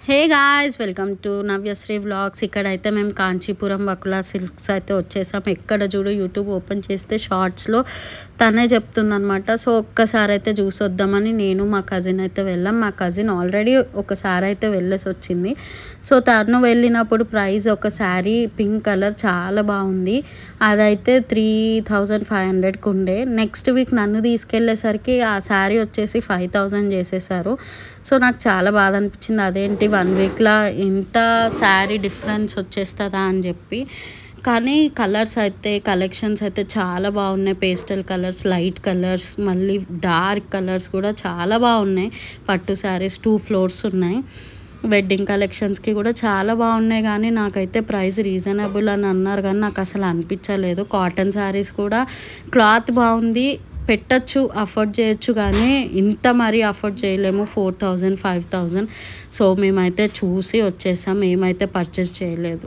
Hey guys, welcome to Navyasri vlogs. ఇక్కడైతే మేము Kanchipuram బకులా silks అయితే వచ్చేసాం. ఎక్కడ చూడు యూట్యూబ్ ఓపెన్ చేస్తే షార్ట్స్లో తనే చెప్తుందనమాట. సో ఒక్కసారి అయితే చూసొద్దామని నేను మా కజిన్ అయితే వెళ్ళాం. మా కజిన్ ఆల్రెడీ ఒకసారి అయితే వెళ్ళేసి వచ్చింది. సో తను వెళ్ళినప్పుడు ప్రైస్ ఒక శారీ పింక్ కలర్ చాలా బాగుంది, అదైతే 3500కి ఉండే. నెక్స్ట్ వీక్ నన్ను తీసుకెళ్ళేసరికి ఆ శారీ వచ్చేసి 5000 చేసేసారు. సో నాకు చాలా బాధ అనిపించింది, అదేంటి 1 వీక్లో ఇంత శారీ డిఫరెన్స్ వచ్చేస్తుందా అని చెప్పి. కానీ కలర్స్ అయితే కలెక్షన్స్ అయితే చాలా బాగున్నాయి. పేస్టల్ కలర్స్, లైట్ కలర్స్, మళ్ళీ డార్క్ కలర్స్ కూడా చాలా బాగున్నాయి. పట్టు శారీస్ 2 ఫ్లోర్స్ ఉన్నాయి. వెడ్డింగ్ కలెక్షన్స్కి కూడా చాలా బాగున్నాయి. కానీ నాకైతే ప్రైస్ రీజనబుల్ అని అన్నారు, కానీ నాకు అసలు అనిపించలేదు. కాటన్ శారీస్ కూడా క్లాత్ బాగుంది, పెట్టచ్చు, అఫోర్డ్ చేయొచ్చు, కానీ ఇంత మరీ అఫోర్డ్ చేయలేము. 4000 5000. సో మేమైతే చూసి వచ్చేసాం, ఏమైతే పర్చేస్ చేయలేదు.